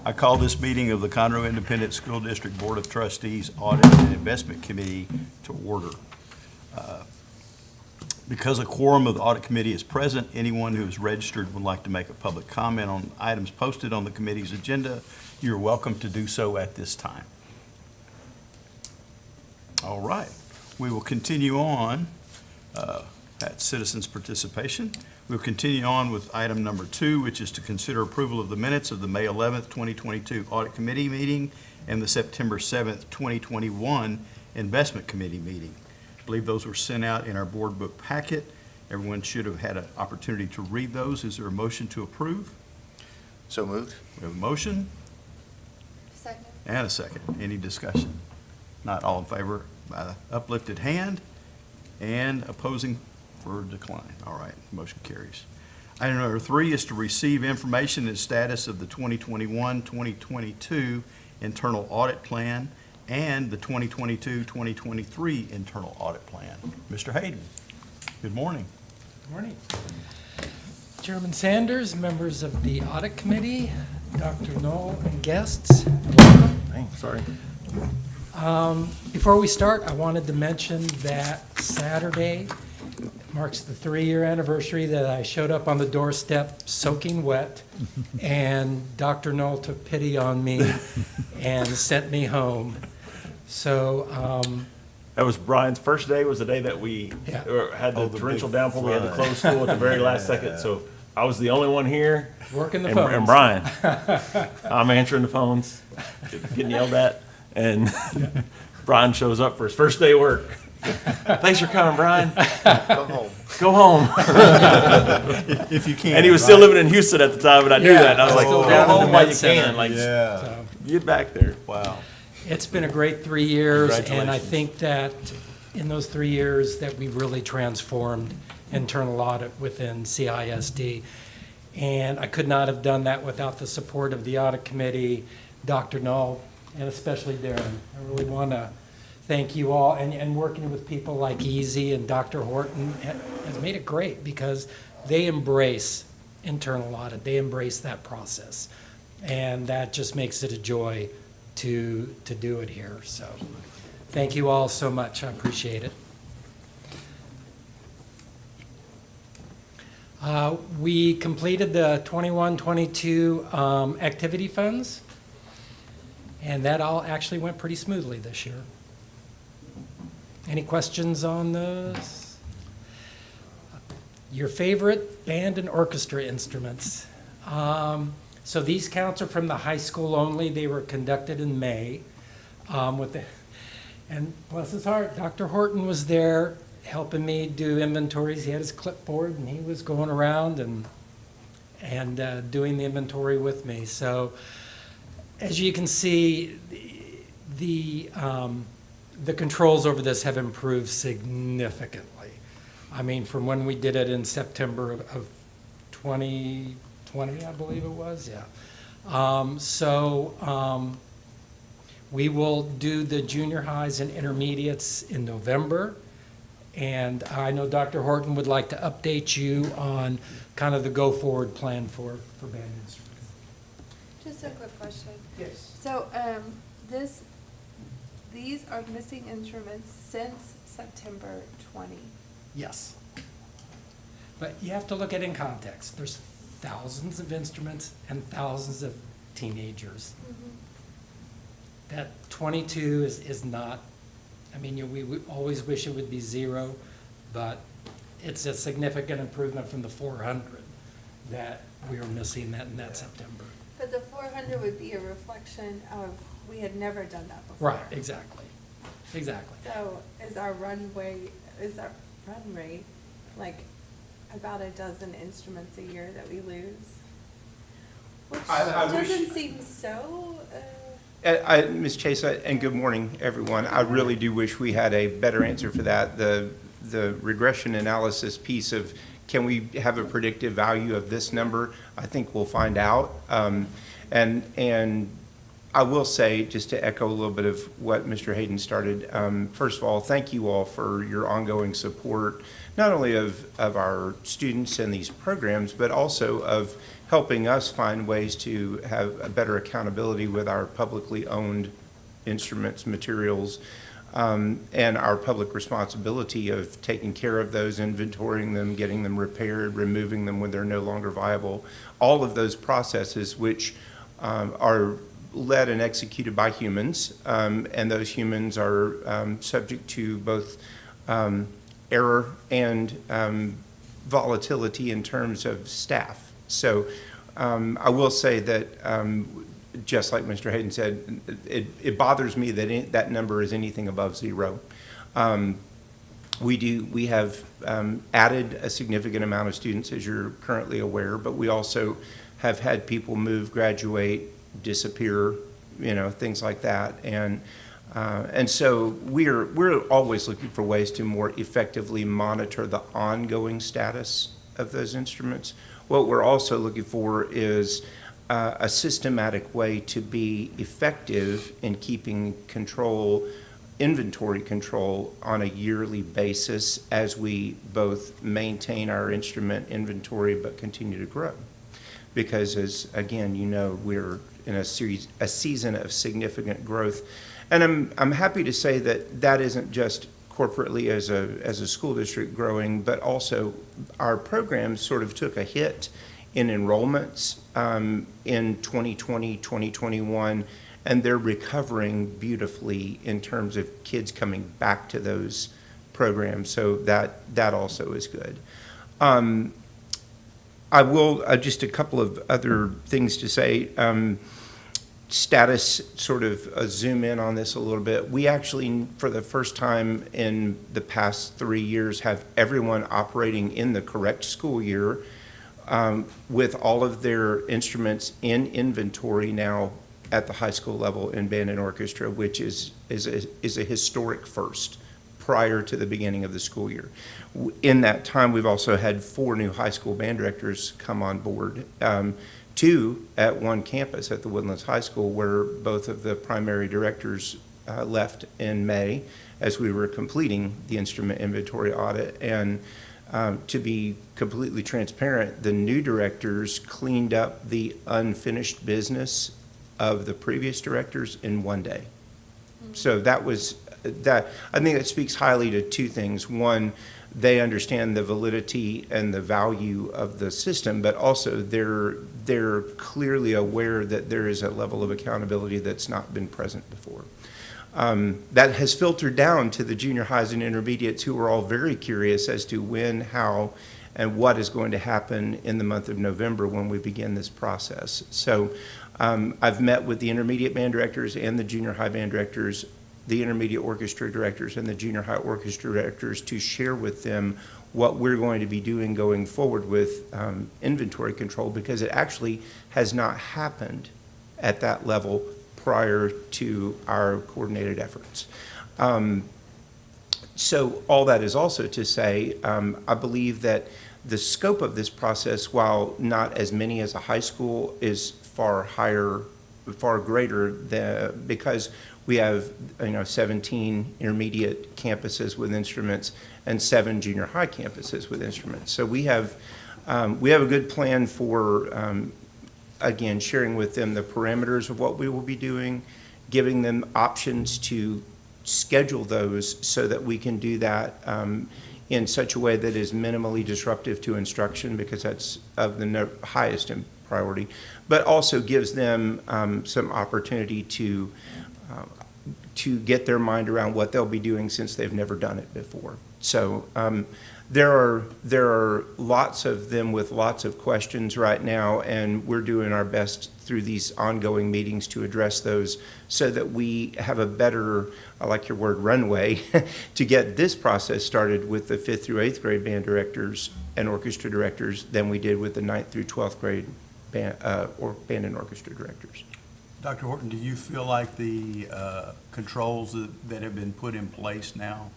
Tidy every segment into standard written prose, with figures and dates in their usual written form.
I call this meeting of the Conroe Independent School District Board of Trustees Audit and Investment Committee to order. Because a quorum of the audit committee is present, anyone who is registered would like to make a public comment on items posted on the committee's agenda, you're welcome to do so at this time. All right, we will continue on at citizens' participation. We'll continue on with item number 2, which is to consider approval of the minutes of the May 11th, 2022 Audit Committee meeting and the September 7th, 2021 Investment Committee meeting. I believe those were sent out in our board book packet. Everyone should have had an opportunity to read those. Is there a motion to approve? So moved. We have a motion Second. and a second. Any discussion? Not all in favor by the uplifted hand and opposing for decline. All right, motion carries. Item number 3 is to receive information and status of the 2021-2022 internal audit plan and the 2022-2023 internal audit plan. Mr. Hayden, good morning. Good morning. Chairman Sanders, members of the Audit Committee, Dr. Knoll, and guests, welcome. Thanks. Sorry. Before we start, I wanted to mention that Saturday marks the 3-year anniversary that I showed up on the doorstep soaking wet, and Dr. Knoll took pity on me and sent me home. So, That was Brian's first day, was the day that we had the torrential downpour. We had to close school at the very last second, so I was the only one here. working the And, phones. and Brian. I'm answering the phones, getting yelled at, and Brian shows up for his first day of work. Thanks for coming, Brian. Go home. Go home. If you can. And he was still living in Houston at the time, and I knew Yeah, that. And I was like, still go down in the home while med you center. can. Like, Yeah, So, get back there. wow. it's been a great 3 years, and I Congratulations. think that in those 3 years that we've really transformed internal audit within CISD. And I could not have done that without the support of the audit committee, Dr. Knoll, and especially Darren. I really want to thank you all, and working with people like Easy and Dr. Horton has made it great because they embrace internal audit. They embrace that process. And that just makes it a joy to do it here. So thank you all so much. I appreciate it. We completed the 21-22 activity funds, and that all actually went pretty smoothly this year. Any questions on those? Your favorite band and orchestra instruments. So these counts are from the high school only. They were conducted in May. And bless his heart, Dr. Horton was there helping me do inventories. He had his clipboard and he was going around and doing the inventory with me. So as you can see, the controls over this have improved significantly. I mean, from when we did it in September of 2020, I believe it was, yeah. We will do the junior highs and intermediates in November. And I know Dr. Horton would like to update you on kind of the go-forward plan for band instruments. Just a quick question. Yes. So, these are missing instruments since September 20. Yes. But you have to look at it in context. There's thousands of instruments and thousands of teenagers. That 22 is not, I mean, we always wish it would be 0, but it's a significant improvement from the 400 that we were missing in that September. But the 400 would be a reflection of, we had never done that before. Right, exactly. Exactly. So is our run rate like about a dozen instruments a year that we lose? Which I wish- doesn't seem so, Ms. Chase, and good morning, everyone. I really do wish we had a better answer for that. The regression analysis piece of, can we have a predictive value of this number? I think we'll find out. And I will say, just to echo a little bit of what Mr. Hayden started, first of all, thank you all for your ongoing support, not only of our students and these programs, but also of helping us find ways to have a better accountability with our publicly owned instruments, materials, and our public responsibility of taking care of those, inventorying them, getting them repaired, removing them when they're no longer viable. All of those processes which are led and executed by humans, and those humans are subject to both error and volatility in terms of staff. So I will say that just like Mr. Hayden said, it bothers me that that number is anything above 0. We have added a significant amount of students, as you're currently aware, but we also have had people move, graduate, disappear, things like that, and so we're always looking for ways to more effectively monitor the ongoing status of those instruments. What we're also looking for is a systematic way to be effective in keeping control, inventory control on a yearly basis as we both maintain our instrument inventory but continue to grow. Because as, again, we're in a season of significant growth. And I'm happy to say that isn't just corporately as a school district growing, but also our programs sort of took a hit in enrollments in 2020, 2021, and they're recovering beautifully in terms of kids coming back to those programs. So that also is good. I will, just a couple of other things to say. Status, sort of zoom in on this a little bit. We actually, for the first time in the past 3 years, have everyone operating in the correct school year with all of their instruments in inventory now at the high school level in band and orchestra, which is a historic first prior to the beginning of the school year. In that time, we've also had 4 new high school band directors come on board. 2 at one campus at the Woodlands High School, where both of the primary directors left in May as we were completing the instrument inventory audit. And to be completely transparent, the new directors cleaned up the unfinished business of the previous directors in 1 day. So that was that. I think that speaks highly to 2 things. One, they understand the validity and the value of the system, but also they're clearly aware that there is a level of accountability that's not been present before. That has filtered down to the junior highs and intermediates, who are all very curious as to when, how, and what is going to happen in the month of November when we begin this process. So I've met with the intermediate band directors and the junior high band directors, the intermediate orchestra directors and the junior high orchestra directors, to share with them what we're going to be doing going forward with inventory control, because it actually has not happened at that level prior to our coordinated efforts. So all that is also to say, I believe that the scope of this process, while not as many as a high school, is far higher, far greater than, because we have 17 intermediate campuses with instruments and 7 junior high campuses with instruments. So we have a good plan for again, sharing with them the parameters of what we will be doing, giving them options to schedule those so that we can do that in such a way that is minimally disruptive to instruction, because that's of the highest priority, but also gives them some opportunity to get their mind around what they'll be doing, since they've never done it before. So there are lots of them with lots of questions right now, and we're doing our best through these ongoing meetings to address those so that we have a better, I like your word, runway, to get this process started with the 5th through 8th grade band directors and orchestra directors than we did with the 9th through 12th grade band and orchestra directors. Dr. Horton, do you feel like the controls that have been put in place now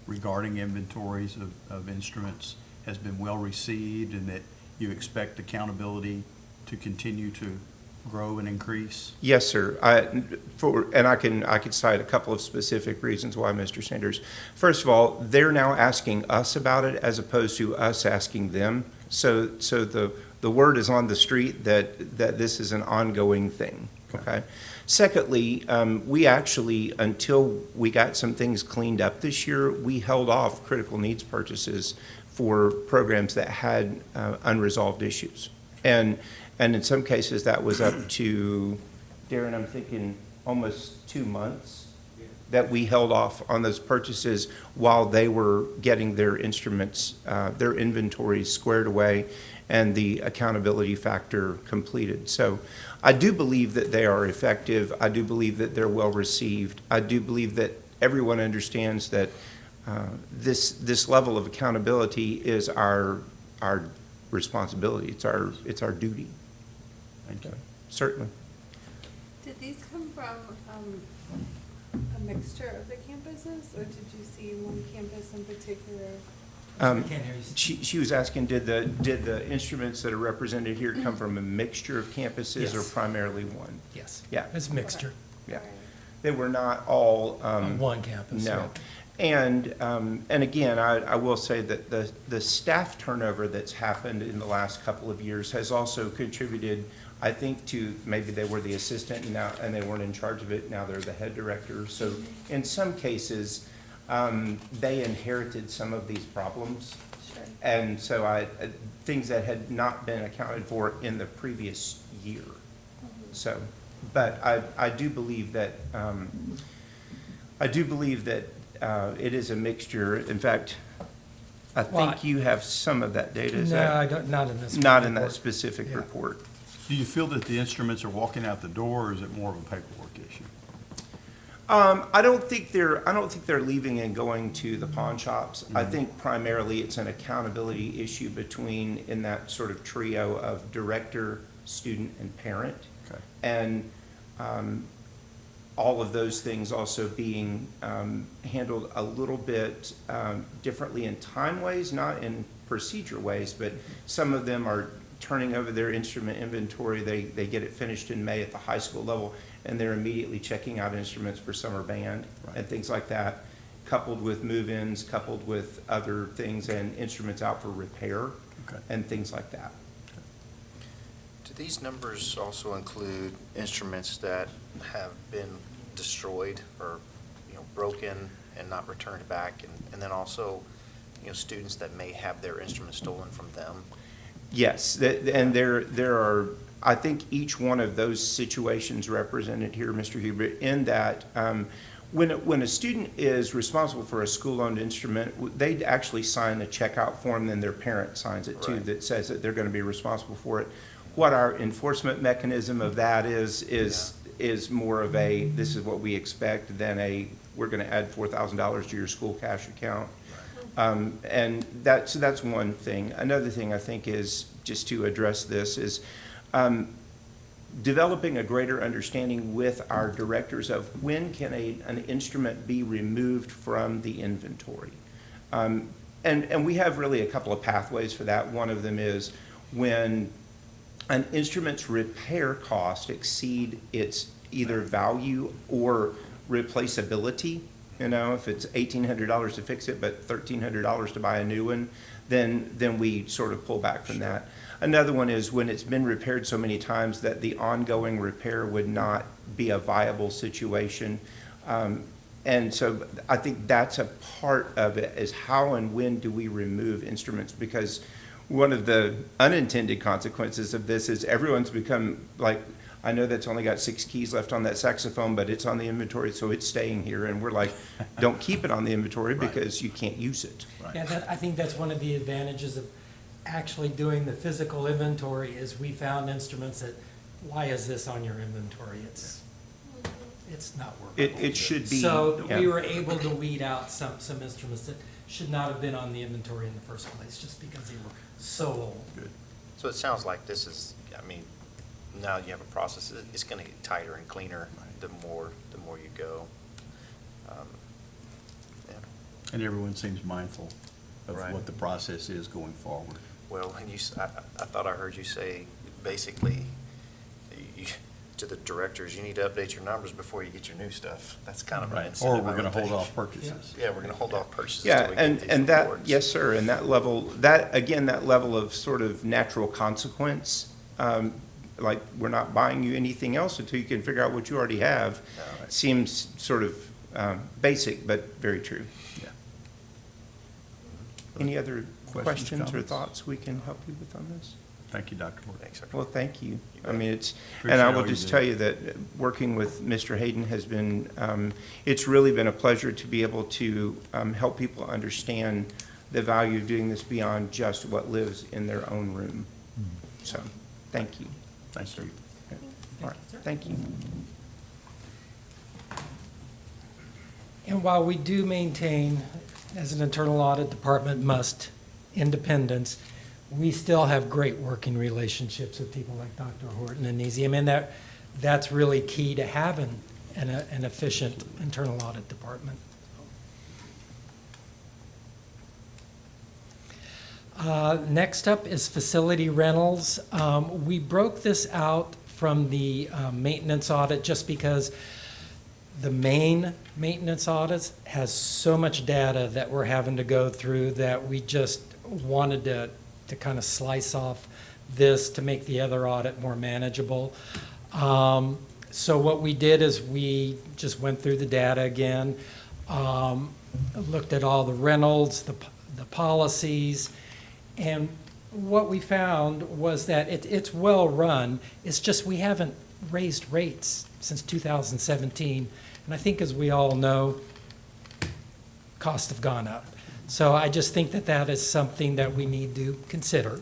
regarding inventories of instruments has been well received, and that you expect accountability to continue to grow and increase? Yes, sir. I could cite a couple of specific reasons why, Mr. Sanders. First of all, they're now asking us about it as opposed to us asking them. So the word is on the street that this is an ongoing thing, okay? Secondly, we actually, until we got some things cleaned up this year, we held off critical needs purchases for programs that had unresolved issues. And in some cases, that was up to, Darren, I'm thinking almost 2 months that we held off on those purchases while they were getting their instruments, their inventories squared away and the accountability factor completed. So I do believe that they are effective. I do believe that they're well received. I do believe that everyone understands that this level of accountability is our responsibility. It's our duty. Thank you. Certainly. Did these come from a mixture of the campuses, or did you see one campus in particular? I can't hear you. She was asking, did the instruments that are represented here come from a mixture of campuses or Yes. primarily one? Yes. Yeah. It's a mixture Yeah. Right. They were not all. on one campus. No. yeah. And again, I will say that the staff turnover that's happened in the last couple of years has also contributed, I think, to maybe they were the assistant and they weren't in charge of it. Now they're the head director. So in some cases, they inherited some of these problems. Sure. And so things that had not been accounted for in the previous year. So, but I do believe that, it is a mixture. In fact, I Well, think you have some of that data. Is No, that I don't, not in this. not in that report. specific Yeah. report? Do you feel that the instruments are walking out the door, or is it more of a paperwork issue? I don't think they're leaving and going to the pawn shops. I think primarily it's an accountability issue in that sort of trio of director, student, and parent. Okay. And all of those things also being handled a little bit differently in time ways, not in procedure ways, but some of them are turning over their instrument inventory. They get it finished in May at the high school level, and they're immediately checking out instruments for summer band and things like that, coupled with move-ins, coupled with other things and instruments out for repair and things like that. Do these numbers also include instruments that have been destroyed or, broken and not returned back? And then also, students that may have their instruments stolen from them? Yes, and there are, I think each one of those situations represented here, Mr. Hubert, in that when a student is responsible for a school-owned instrument, they actually sign a checkout form, then their parent signs it too, Right. that says that they're going to be responsible for it. What our enforcement mechanism of that is more of a, this is what we expect, than a, we're going to add $4,000 to your school cash account. And so that's one thing. Another thing I think is, just to address this, is developing a greater understanding with our directors of when can an instrument be removed from the inventory. And we have really a couple of pathways for that. One of them is when an instrument's repair cost exceed its either value or replaceability. If it's $1,800 to fix it, but $1,300 to buy a new one, then we sort of pull back from that. Another one is when it's been repaired so many times that the ongoing repair would not be a viable situation. And so I think that's a part of it, is how and when do we remove instruments? Because one of the unintended consequences of this is everyone's become like, I know that's only got 6 keys left on that saxophone, but it's on the inventory, so it's staying here. And we're like, don't keep it on the inventory because you can't use it. Yeah, I think that's one of the advantages of actually doing the physical inventory, is we found instruments that, why is this on your inventory? It's not workable. It should be. So yeah. we were able to weed out some instruments that should not have been on the inventory in the first place, just because they were so old. Good. So it sounds like this is, now you have a process, it's going to get tighter and cleaner the more you go. Yeah. And everyone seems mindful of Right. what the process is going forward. Well, and I thought I heard you say, basically, to the directors, you need to update your numbers before you get your new stuff. That's kind of an Right, incentive. or we're I gonna would hold think. off purchases. Yeah, we're gonna hold off purchases. Yeah, till we get these and that, reports. yes, sir, and that level, that level of sort of natural consequence, like, we're not buying you anything else until you can figure out what you already have, No. seems sort of basic, but very true. Yeah. Any other questions or comments? thoughts we can help you with on this? Thank you, Dr. Horton. Thanks, sir. Well, thank you. I mean, it's, Appreciate and I all will you just do. tell you that working with Mr. Hayden has been, it's really been a pleasure to be able to help people understand the value of doing this beyond just what lives in their own room. So, thank you. Thank you. All right, thank you. And while we do maintain, as an internal audit department must, independence, we still have great working relationships with people like Dr. Horton and Easy. I mean, that's really key to having an efficient internal audit department. Next up is facility rentals. We broke this out from the maintenance audit just because the main maintenance audits has so much data that we're having to go through that we just wanted to kind of slice off this to make the other audit more manageable. So what we did is we just went through the data again, looked at all the rentals, the policies, and what we found was that it's well run. It's just we haven't raised rates since 2017. And I think, as we all know, costs have gone up. So I just think that that is something that we need to consider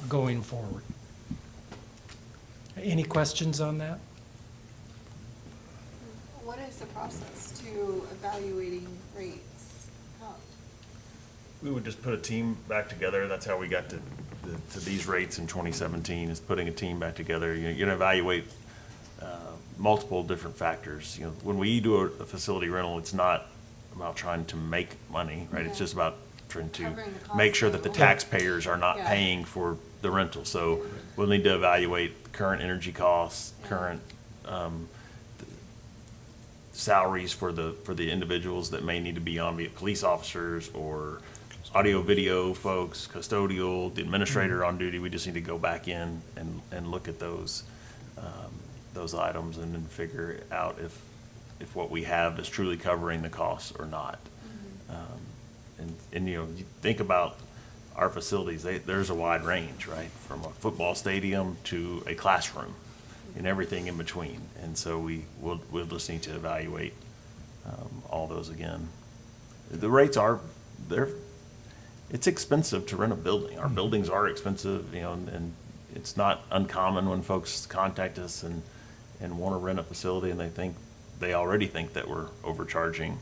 going forward. Any questions on that? What is the process to evaluating rates? How- We would just put a team back together. That's how we got to these rates in 2017, is putting a team back together. You're going to evaluate multiple different factors. You know, when we do a facility rental, it's not about trying to make money, right? It's Yeah. just about trying to Covering the make cost sure of that the the- taxpayers are not Yeah. paying for the rental. So we'll need to evaluate current energy costs, Yeah. current salaries for the individuals that may need to be on, be it police officers or audio video folks, custodial, the administrator on duty. We just need to go back in and look at those items and then figure out if what we have is truly covering the costs or not. And you know, you think about our facilities, there's a wide range, right? From a football stadium to a classroom and everything in between. And so we'll just need to evaluate all those again. The rates it's expensive to rent a building. Our buildings are expensive, you know, and it's not uncommon when folks contact us and want to rent a facility and they already think that we're overcharging.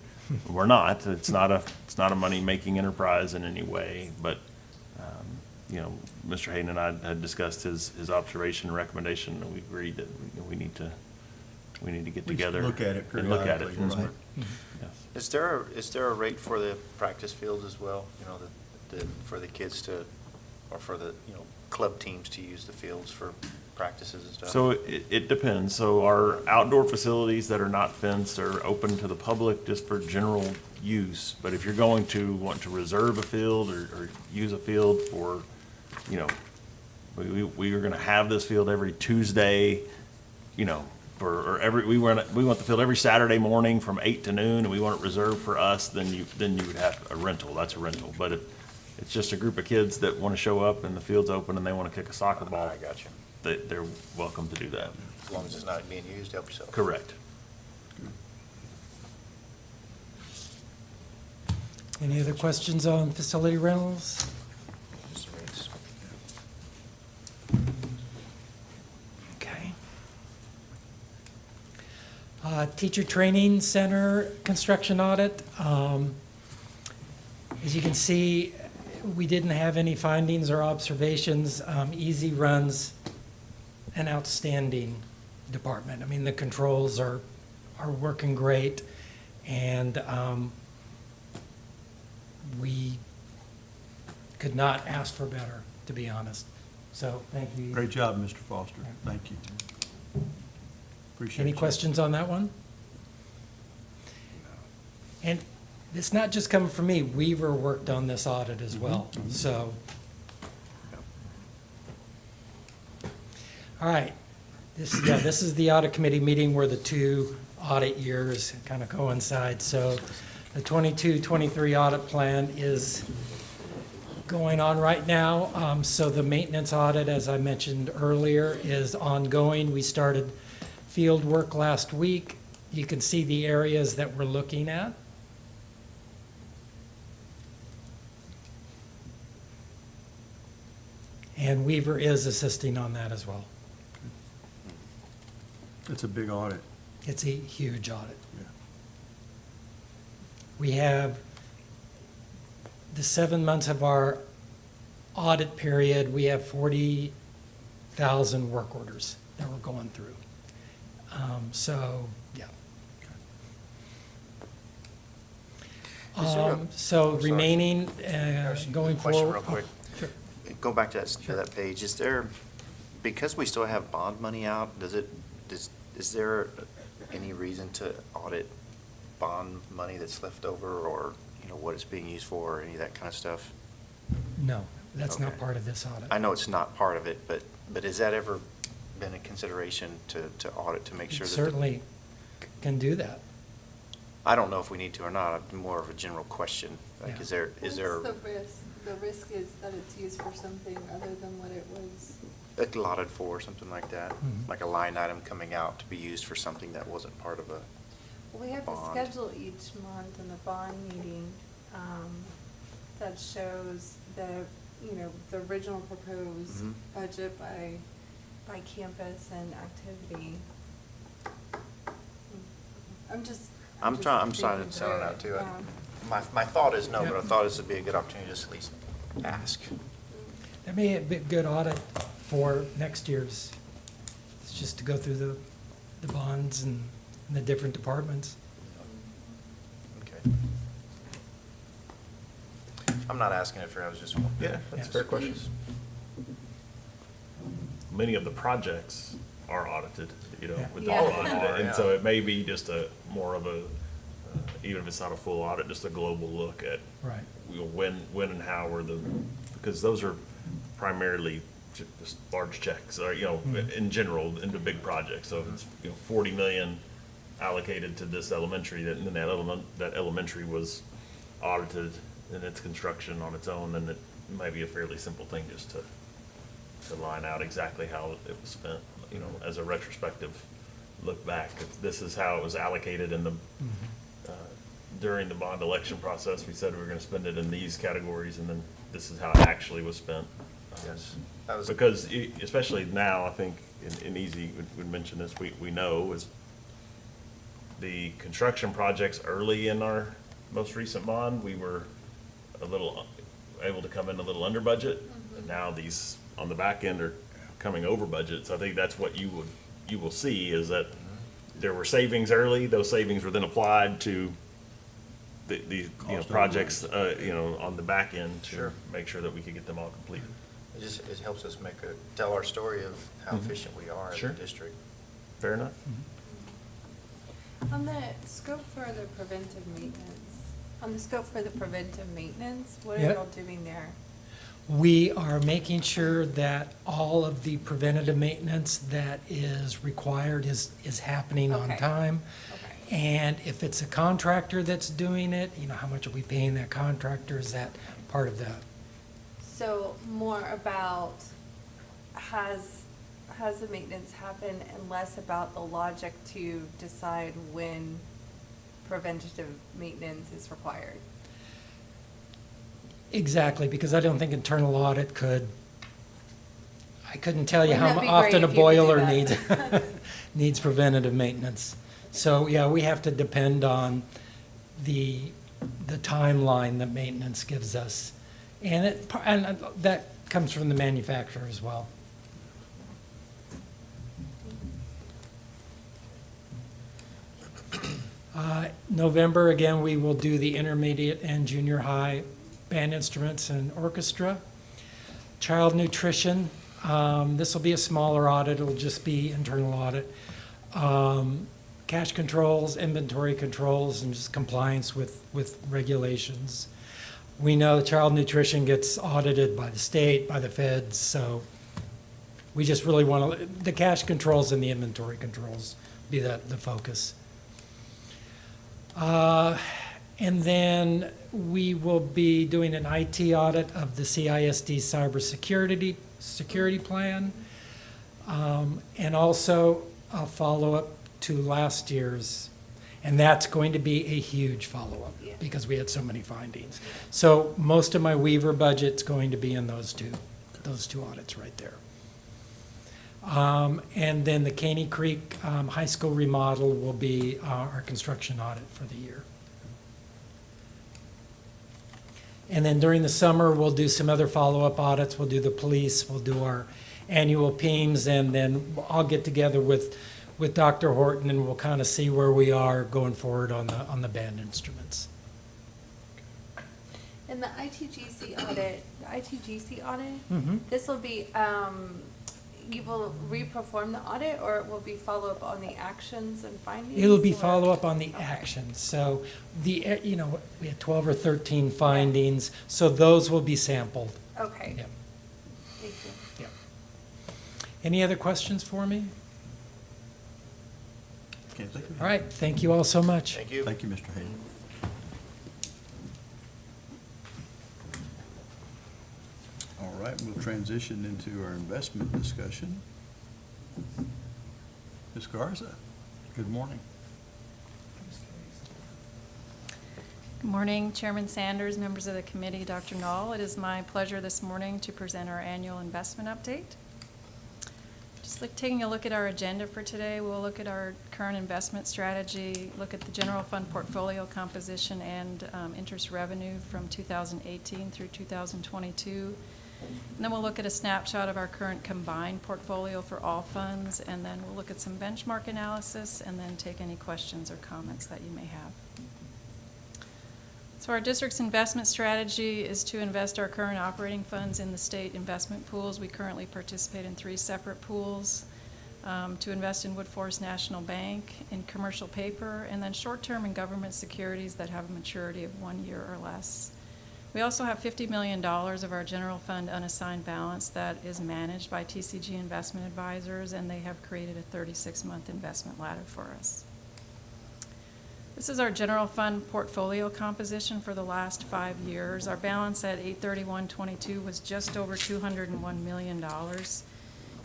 We're not. It's not a money-making enterprise in any way, but you know, Mr. Hayden and I had discussed his observation and recommendation, and we agreed that we need to get We should together. look at it and look at it. periodically, right? Yes. Is there a rate for the practice fields as well? You know, for the kids to, or for the, you know, club teams to use the fields for practices and stuff? So it depends. So our outdoor facilities that are not fenced are open to the public just for general use. But if you're going to want to reserve a field or use a field for, you know, we are going to have this field every Tuesday, you know, we want the field every Saturday morning from 8 to noon, and we want it reserved for us, then you would have a rental. That's a rental. But if it's just a group of kids that want to show up and the field's open and they want to kick a soccer ball, I got you. they're welcome to do that. As long as it's not being used, help yourself. Correct. Any other questions on facility rentals? Just rates. Okay. Teacher Training Center construction audit. As you can see, we didn't have any findings or observations. Easy runs an outstanding department. I mean, the controls are working great, and we could not ask for better, to be honest. So, thank you. Great job, Mr. Foster. Thank you. Appreciate Any you. questions on that one? And it's not just coming from me. Weaver worked on this audit as well, so. All right. This is the audit committee meeting where the two audit years kind of coincide. So the 22-23 audit plan is going on right now. So the maintenance audit, as I mentioned earlier, is ongoing. We started field work last week. You can see the areas that we're looking at. And Weaver is assisting on that as well. It's a big audit. It's a huge audit. Yeah. We have the 7 months of our audit period, we have 40,000 work orders that we're going through. So, yeah. Is there a- So I'm sorry. remaining, going Question forward. real quick. Sure. Go back to that page. Is there, because we still have bond money out, is there any reason to audit bond money that's left over, or, what it's being used for, or any of that kind of stuff? No, that's not Okay. part of this audit. I know it's not part of it, but has that ever been a consideration to audit to make sure that? Certainly can do that. I don't know if we need to or not. More of a general question. Like, Yeah. is there? What's the risk? The risk is that it's used for something other than what it was. allotted for, something like that? Mhm. Like a line item coming out to be used for something that wasn't part of a Well, we have the bond. schedule each month in the bond meeting, that shows the original proposed Mhm. budget by campus and activity. I'm just I'm trying thinking to sound it through out too. yeah. My thought is no, Yeah. but I thought this would be a good opportunity to just at least ask. That may be a good audit for next year's, it's just to go through the bonds and the different departments. Okay. I'm not asking if I was just. Yeah, that's a fair question. Many of the projects are audited, Yeah. with Yeah. all audited, Yeah. and so it may be just more of a, even if it's not a full audit, just a global look at Right. when and how are because those are primarily just large checks, or, in general, into big projects. So if it's, 40 million allocated to this elementary, and then that elementary was audited in its construction on its own, then it might be a fairly simple thing just to line out exactly how it was spent, as a retrospective look back. This is how it was allocated in the, during the bond election process. We said we were gonna spend it in these categories, and then this is how it actually was spent. Yes. That was. Because especially now, I think, in Easy would mention this, we know is the construction projects early in our most recent bond, we were able to come in a little under budget. And now these on the back end are coming over budget. So I think that's what you will see, is that there were savings early. Those savings were then applied to the Cost projects, on the back end to Sure. make sure that we could get them all completed. It helps us tell our story of how Mhm. efficient we are as Sure. a district. Fair enough? On the scope for the preventive maintenance, what are Yeah. y'all doing there? We are making sure that all of the preventative maintenance that is required is happening on Okay. time. Okay. And if it's a contractor that's doing it, how much are we paying that contractor? Is that part of that? So more about has the maintenance happen and less about the logic to decide when preventative maintenance is required? Exactly, because I don't think internal audit I couldn't tell you Wouldn't how that be often great a if you could do boiler that? needs preventative maintenance. So, yeah, we have to depend on the timeline that maintenance gives us. And that comes from the manufacturer as well. November, again, we will do the intermediate and junior high band instruments and orchestra. Child nutrition, This will be a smaller audit, it'll just be internal audit. Cash controls, inventory controls, and just compliance with regulations. We know child nutrition gets audited by the state, by the feds, so we just really want to, the cash controls and the inventory controls be the focus. And then we will be doing an IT audit of the CISD security plan, and also a follow-up to last year's, and that's going to be a huge follow-up Yeah. because we had so many findings. So most of my Weaver budget's going to be in those two audits right there. And then the Caney Creek High School remodel will be our construction audit for the year. And then during the summer, we'll do some other follow-up audits. We'll do the police, we'll do our annual PEMS, and then I'll get together with Dr. Horton and we'll kind of see where we are going forward on the band instruments. And the ITGC audit, Mhm. this will be, you will re-perform the audit, or it will be follow-up on the actions and findings? It'll be or- follow-up on the Okay. actions. So we had 12 or 13 findings, so those will be sampled. Okay. Yep. Thank you. Yep. Any other questions for me? Can't think of it. All right, thank you all so much. Thank you. Thank you, Mr. Hayden. All right, we'll transition into our investment discussion. Ms. Garza, good morning. Good morning, Chairman Sanders, members of the committee, Dr. Knoll. It is my pleasure this morning to present our annual investment update. Just taking a look at our agenda for today, we'll look at our current investment strategy, look at the general fund portfolio composition and interest revenue from 2018 through 2022. And then we'll look at a snapshot of our current combined portfolio for all funds, and then we'll look at some benchmark analysis and then take any questions or comments that you may have. So our district's investment strategy is to invest our current operating funds in the state investment pools. We currently participate in 3 separate pools, to invest in Wood Forest National Bank, in commercial paper, and then short-term and government securities that have a maturity of 1 year or less. We also have $50 million of our general fund unassigned balance that is managed by TCG Investment Advisors, and they have created a 36-month investment ladder for us. This is our general fund portfolio composition for the last 5 years. Our balance at 8/31/22 was just over $201 million.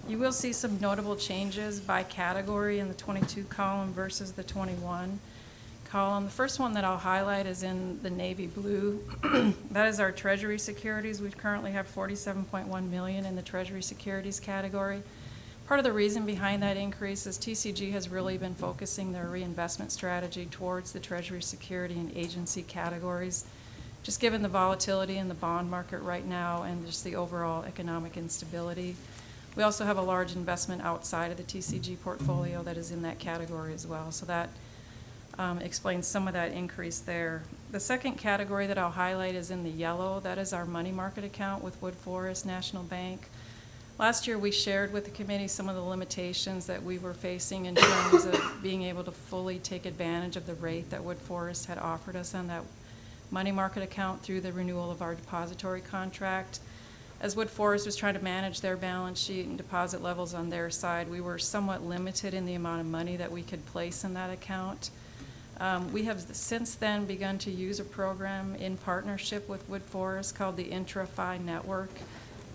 You will see some notable changes by category in the 22 column versus the 21 column. The first one that I'll highlight is in the navy blue. That is our treasury securities. We currently have $47.1 million in the treasury securities category. Part of the reason behind that increase is TCG has really been focusing their reinvestment strategy towards the treasury security and agency categories, just given the volatility in the bond market right now and just the overall economic instability. We also have a large investment outside of the TCG portfolio that is in that category as well. So that explains some of that increase there. The second category that I'll highlight is in the yellow. That is our money market account with Wood Forest National Bank. Last year, we shared with the committee some of the limitations that we were facing in terms of being able to fully take advantage of the rate that Wood Forest had offered us on that money market account through the renewal of our depository contract. As Wood Forest was trying to manage their balance sheet and deposit levels on their side, we were somewhat limited in the amount of money that we could place in that account. We have since then begun to use a program in partnership with Wood Forest called the IntraFi Network,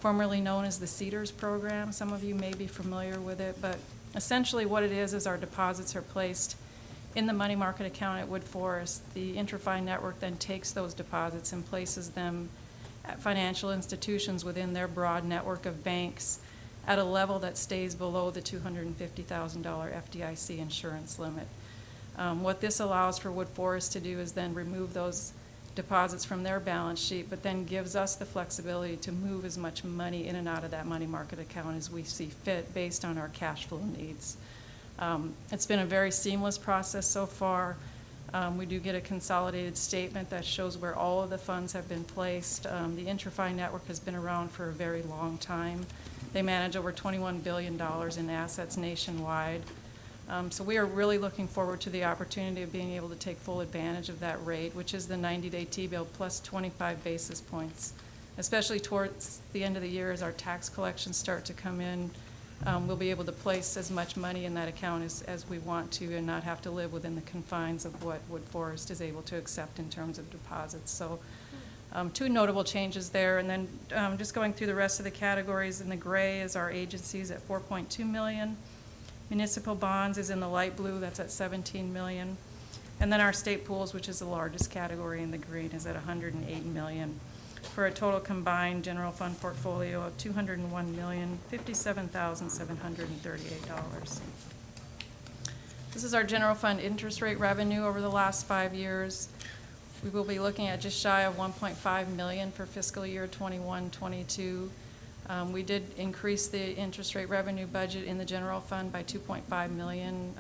formerly known as the Cedars program. Some of you may be familiar with it, but essentially what it is our deposits are placed in the money market account at Wood Forest. The IntraFi Network then takes those deposits and places them at financial institutions within their broad network of banks at a level that stays below the $250,000 FDIC insurance limit. What this allows for Wood Forest to do is then remove those deposits from their balance sheet, but then gives us the flexibility to move as much money in and out of that money market account as we see fit based on our cash flow needs. It's been a very seamless process so far. We do get a consolidated statement that shows where all of the funds have been placed. The IntraFi Network has been around for a very long time. They manage over $21 billion in assets nationwide. So we are really looking forward to the opportunity of being able to take full advantage of that rate, which is the 90-day T-bill plus 25 basis points, especially towards the end of the year as our tax collections start to come in. We'll be able to place as much money in that account as we want to and not have to live within the confines of what Wood Forest is able to accept in terms of deposits. So two notable changes there. And then just going through the rest of the categories, in the gray is our agencies at $4.2 million. Municipal bonds is in the light blue, that's at $17 million. And then our state pools, which is the largest category in the green, is at $108 million, for a total combined general fund portfolio of $201,057,738. This is our general fund interest rate revenue over the last 5 years. We will be looking at just shy of $1.5 million for fiscal year 21-22. We did increase the interest rate revenue budget in the general fund by $2.5 million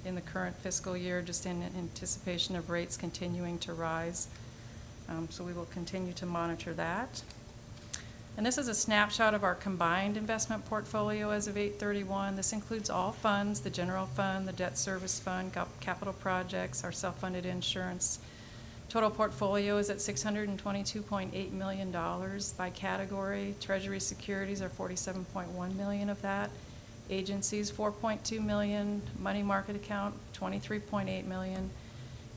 in the current fiscal year, just in anticipation of rates continuing to rise. So we will continue to monitor that. And this is a snapshot of our combined investment portfolio as of 8/31. This includes all funds, the general fund, the debt service fund, capital projects, our self-funded insurance. Total portfolio is at $622.8 million by category. Treasury securities are $47.1 million of that. Agencies, $4.2 million. Money market account, $23.8 million.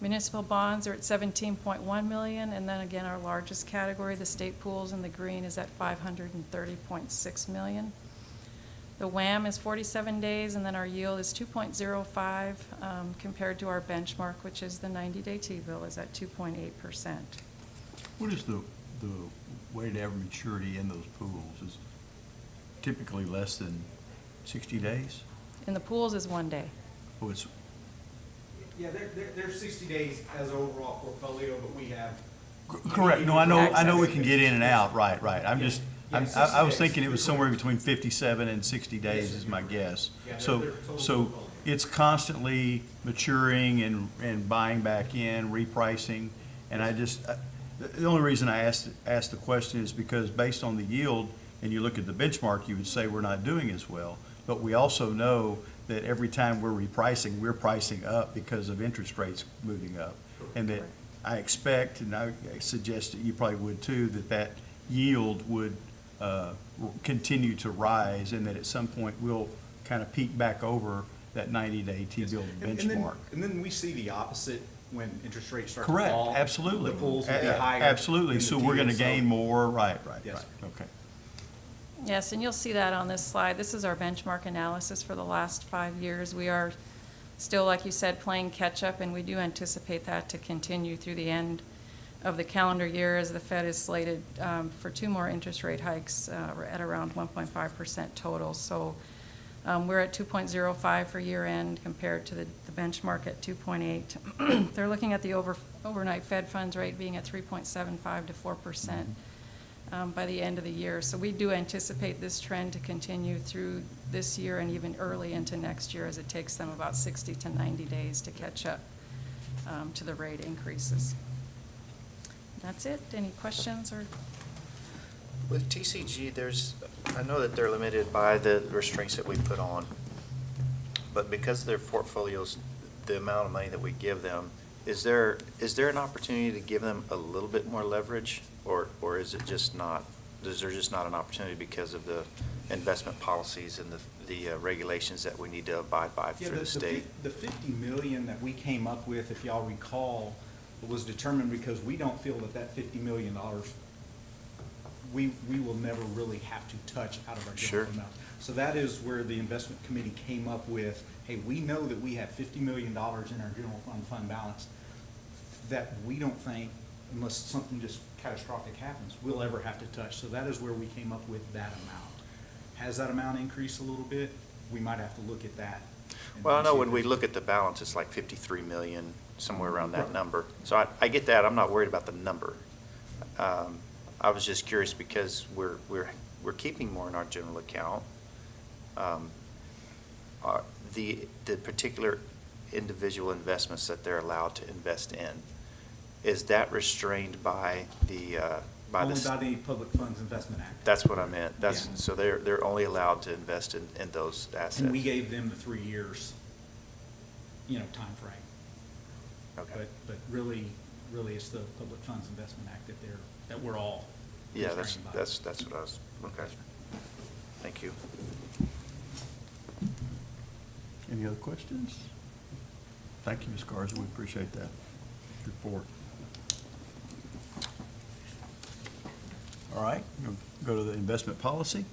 Municipal bonds are at $17.1 million. And then again, our largest category, the state pools in the green, is at $530.6 million. The WAM is 47 days, and then our yield is 2.05 compared to our benchmark, which is the 90-day T-bill, is at 2.8%. What is the weighted average maturity in those pools? Is typically less than 60 days? In the pools is 1 day. Oh, it's, Yeah, they're 60 days as an overall portfolio, but we have. correct. No, I know we Access. can get in and out, right. I'm Yeah. just, Yeah, 60 I was days. thinking it was somewhere between 57 and 60 days is my guess. Yeah, So, they're total so portfolio. it's constantly maturing and buying back in, repricing. And I just, the only reason I asked the question is because based on the yield, and you look at the benchmark, you would say we're not doing as well. But we also know that every time we're repricing, we're pricing up because of interest rates moving up. And that I expect, and I suggest that you probably would too, that yield would continue to rise, and that at some point we'll kind of peak back over that 90-day T-bill benchmark. And then we see the opposite when interest rates start to Correct, fall. absolutely. The pools will be higher. Absolutely, than the so we're gonna T-bill, so- gain more, right, Yes. okay. Yes, and you'll see that on this slide. This is our benchmark analysis for the last 5 years. We are still, like you said, playing catch-up, and we do anticipate that to continue through the end of the calendar year as the Fed is slated for 2 more interest rate hikes at around 1.5% total. So we're at 2.05 for year end compared to the benchmark at 2.8. They're looking at the overnight Fed funds rate being at 3.75 to 4% by the end of the year. So we do anticipate this trend to continue through this year and even early into next year, as it takes them about 60 to 90 days to catch up to the rate increases. That's it. Any questions or? With TCG, I know that they're limited by the restraints that we put on, but because their portfolios, the amount of money that we give them, is there an opportunity to give them a little bit more leverage, or is it just not, is there just not an opportunity because of the investment policies and the regulations that we need to abide by Yeah, through the state? The 50 million that we came up with, if y'all recall, was determined because we don't feel that $50 million we will never really have to touch out of our general Sure. amount. So that is where the investment committee came up with, hey, we know that we have $50 million in our general fund balance that we don't think, unless something just catastrophic happens, we'll ever have to touch. So that is where we came up with that amount. Has that amount increased a little bit? We might have to look at that. Well, I know see when if we there's- look at the balance, it's like 53 million, somewhere around that Right. number. So I get that. I'm not worried about the number. I was just curious because we're keeping more in our general account. The particular individual investments that they're allowed to invest in, is that restrained by the by Only this, by the Public Funds Investment Act. that's what I meant. That's, Yeah. so they're only allowed to invest in those assets. And we gave them the 3 years, timeframe. Okay. But really, it's the Public Funds Investment Act that we're all Yeah, constrained by. that's what I was, okay. Thank you. Any other questions? Thank you, Ms. Garza, we appreciate that report. All right, we'll go to the investment policy.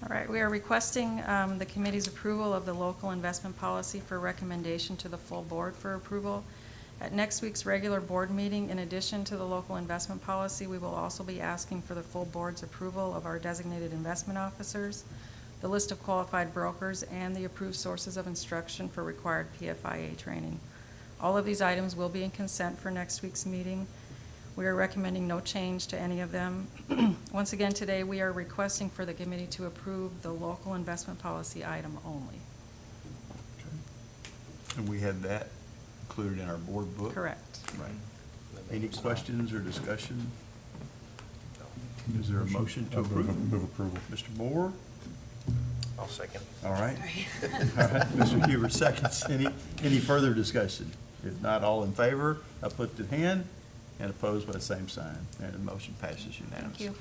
All right, we are requesting the committee's approval of the local investment policy for recommendation to the full board for approval. At next week's regular board meeting, in addition to the local investment policy, we will also be asking for the full board's approval of our designated investment officers, the list of qualified brokers, and the approved sources of instruction for required PFIA training. All of these items will be in consent for next week's meeting. We are recommending no change to any of them. Once again, today, we are requesting for the committee to approve the local investment policy item only. And we had that included in our board book? Correct. Right. Any questions or discussion? Is there a motion to approve? Move approval. Mr. Moore? I'll second. All right. All right, Mr. Huber seconds. Any further discussion? If not, all in favor, uplifted hand, and opposed by the same sign. And the motion passes unanimously.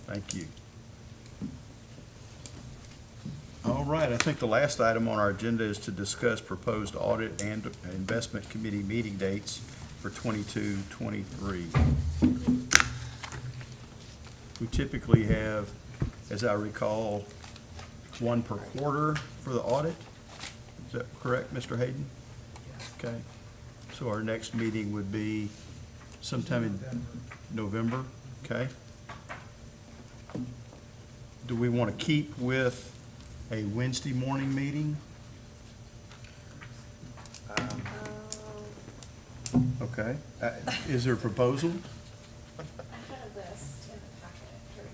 Thank you. Thank you. All right, I think the last item on our agenda is to discuss proposed audit and investment committee meeting dates for 22-23. We typically have, as I recall, one per quarter for the audit. Is that correct, Mr. Hayden? Okay. So our next meeting would be sometime in November, okay? Do we want to keep with a Wednesday morning meeting? Okay. Is there a proposal? I had a list in the packet. Here we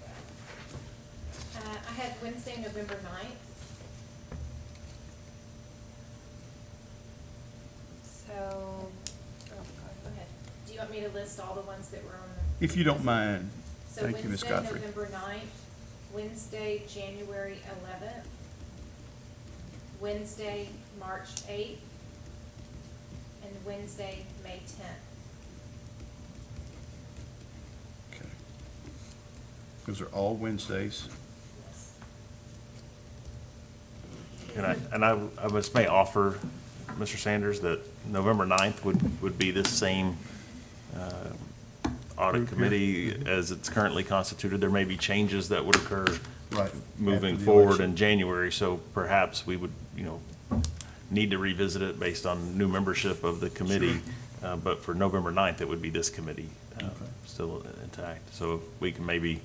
go. I had Wednesday, November 9th. So, oh, Go ahead. Do you want me to list all the ones that were on the? If you don't mind. So Thank you, Ms. Wednesday, Godfrey. November 9th, Wednesday, January 11th, Wednesday, March 8th, and Wednesday, May 10th. Okay. Those are all Wednesdays. Yes. And I just may offer, Mr. Sanders, that November 9th would be this same audit Group here. committee as it's currently constituted. There may be changes that would occur Right. moving After the forward election. in January, so perhaps we would, need to revisit it based on new membership of the committee. But for November 9th, it would be this committee Okay. still intact. So if we can maybe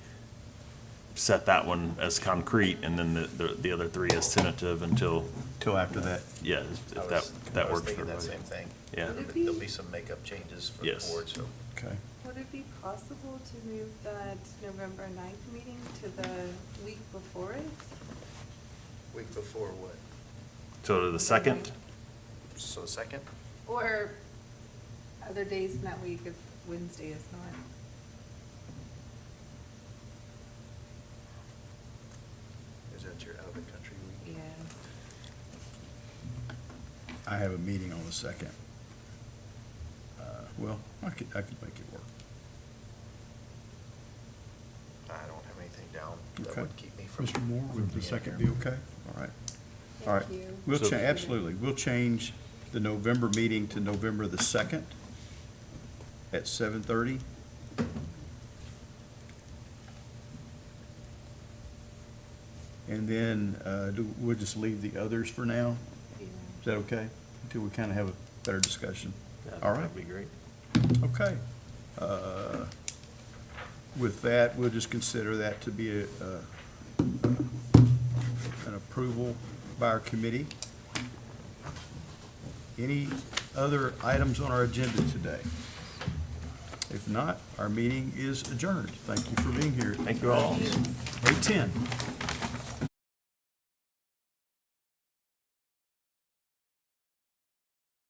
set that one as concrete and then the other three as tentative until, Till after that. yeah, I if was that works for thinking that everybody. same thing. Yeah. Would it be- There'll be some makeup changes for the Yes. board, so. Okay. would it be possible to move that November 9th meeting to the week before it? Week before what? So the second, So the second? Or other days in that week if Wednesday is not? Is that your out of the country week? Yeah. I have a meeting on the second. Well, I could make it work. I don't have anything down that Okay. would keep me from. Mr. Moore, would the being second here. be okay? All right. All right. Thank you. We'll So- change, absolutely. We'll change the November meeting to November the 2nd at 7:30. And then we'll just leave the others for now? Yeah. Is that okay? Until we kind of have a better discussion. All right. that'd be great. Okay. With that, we'll just consider that to be an approval by our committee. Any other items on our agenda today? If not, our meeting is adjourned. Thank you for being here. Thank you all. 8:10.